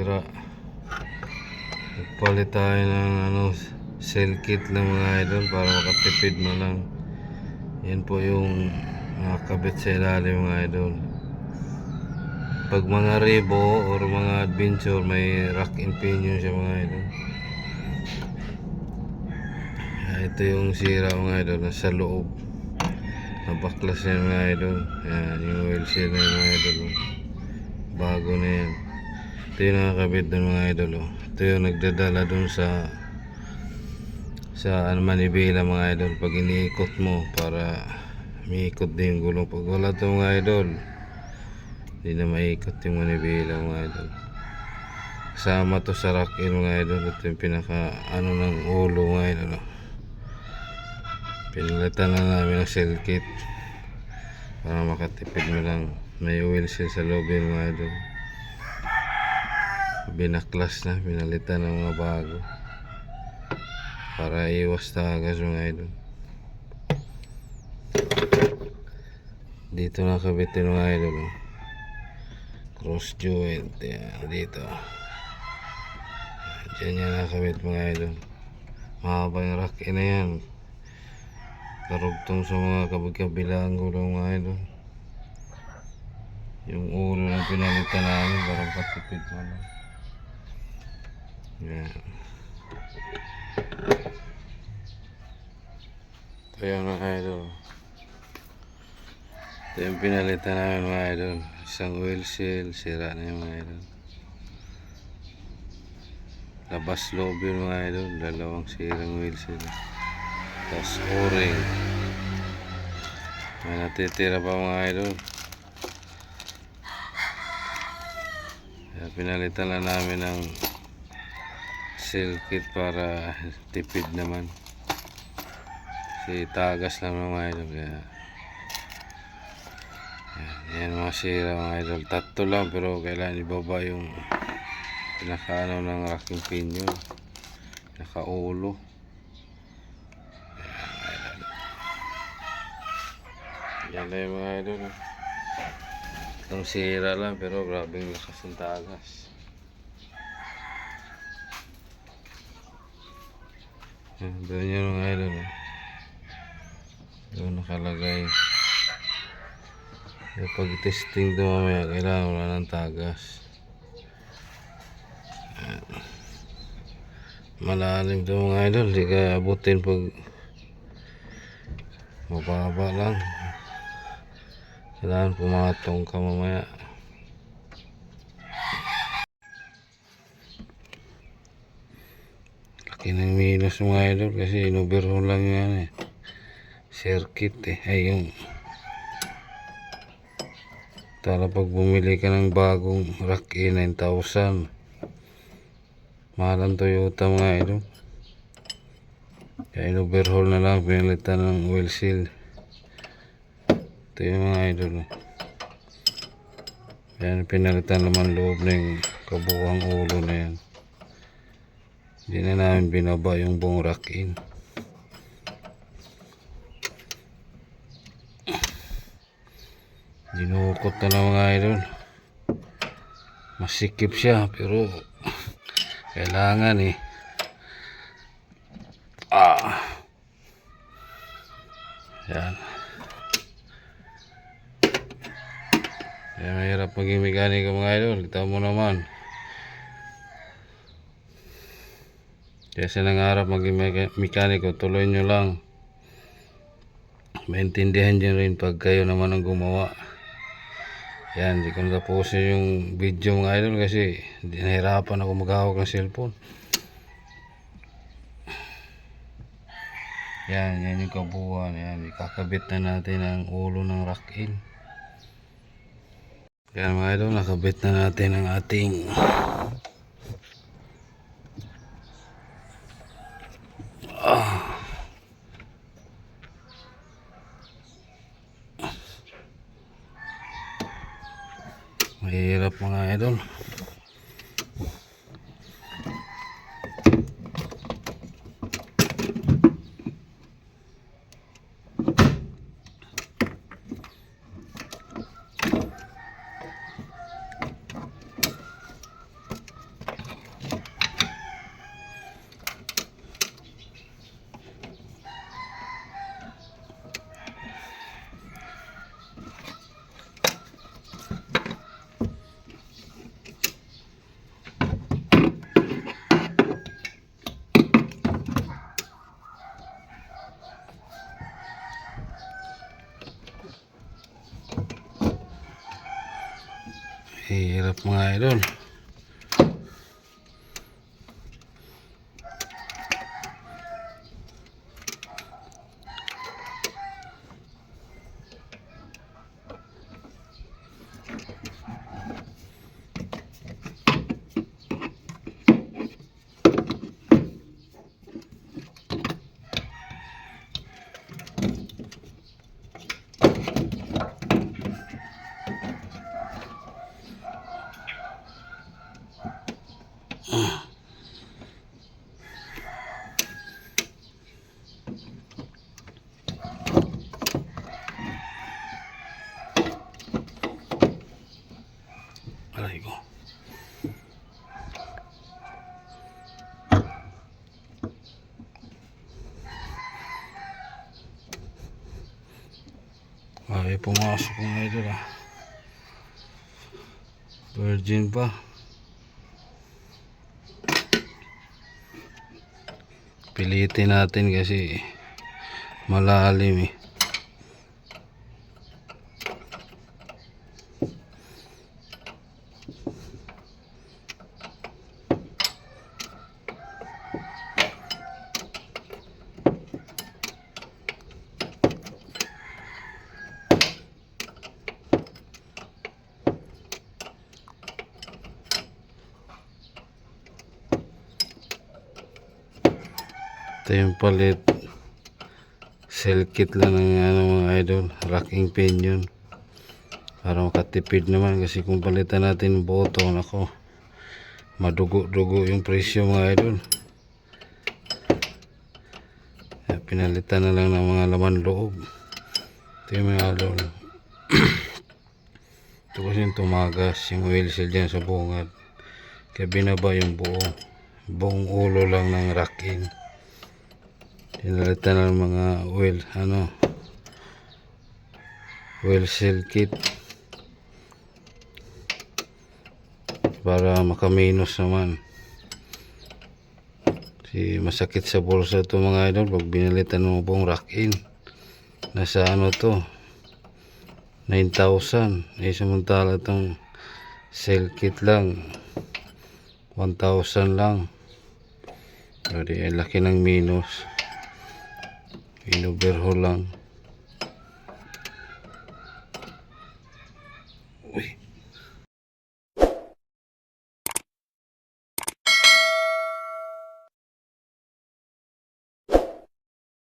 sira. Nagpalit tayo ng cell kit lang mga idol para makatipid na lang. Yan po yung nakakabit sa ilalim mga idol. Pag mga rebo or mga adventure, may rack and pinion siya mga idol. Ito yung sira mga idol, nasa loob. Nabaklas yan mga idol. Yan, yung oil seal na yung mga idol. Bago na yan. Ito yung nakakabit dun mga idol. Ito yung nagdadala dun sa manibela mga idol. Pag iniikot mo para umiikot din yung gulong. Pag wala ito mga idol, hindi na maikot yung manibela mga idol. Kasama to sa rack in mga idol. Ito yung pinaka ng ulo mga idol. Pinalitan na namin ng cell kit para makatipid mo lang. May oil seal sa loob yung mga idol. Binaklas na, pinalitan ng mga bago para iwas tagas mga idol. Dito nakabitin mga idol. Cross joint yan, dito. Diyan yan nakabit mga idol. Mahaba yung rack na yan. Karugtong sa mga kabilang gulong mga idol. Yung ulo na pinalitan namin para patipid mo lang. Yan. Ito yung mga idol. Ito yung pinalitan namin mga idol. Isang oil seal, sira na yung mga idol. Labas loob yung mga idol. Dalawang sirang oil seal. Tapos o-ring. May natitira pa mga idol. Kaya pinalitan na namin ng seal kit para tipid naman. Kasi tagas lang mga idol. Kaya yan mga sira mga idol. Tatlo lang pero kailangan ibaba yung pinakaano ng racking pinion. Pinakaulo. Yan na yung mga idol. Itong sira lang pero grabing lakas ng tagas. Doon yung mga idol. Doon nakalagay. Pag testing ito mamaya kailangan wala ng tagas. Malalim ito mga idol. Hindi ka abutin pag mababa lang. Kailangan pumatong ka mamaya. Laki ng minus mga idol kasi in-overhaul lang yan circuit ay yung tala pag bumili ka ng bagong rack in 9,000 mahal ang Toyota mga idol. Kaya in-overhaul na lang, pinalitan ng oil seal. Ito yung mga idol. Yan, pinalitan naman loob na yung kabuuang ulo na yan. Hindi na namin binaba yung buong rack in. Dinukot na lang mga idol. Masikip siya pero kailangan yan. Kaya mahirap maging mekaniko mga idol. Kita mo naman. Kaya sa nangarap maging mekaniko, tuloy nyo lang. Maintindihan nyo rin pag kayo naman ang gumawa. Yan, hindi ko natapusin yung video mga idol kasi nahirapan ako maghawak ng cellphone. Yan yung kabuuan. Yan, ikakabit na natin ang ulo ng rack in. Yan mga idol, nakabit na natin ang ating mahirap mga idol. Hirap mga idol. Aray ko. Ay, pumasok mga idol ah. Virgin pa. Pilitin natin kasi malalim eh. Ito yung palit cell kit lang ng mga idol, racking pinion para makatipid naman, kasi kung palitan natin button, ako madugo-dugo yung presyo mga idol. Kaya pinalitan na lang ng mga laman loob. Ito yung mga idol. Ito kasi yung tumagas yung oil seal dyan sa bungad, kaya binaba yung buong ulo lang ng racking. Pinalitan ng mga oil seal kit para makaminos naman. Kasi masakit sa bulsa ito mga idol pag binalitan ng buong rack-in. Nasa to 9,000, samantala itong seal kit lang 1,000 lang. Jadi laki ng minus. Inoverhaul lang. Uy.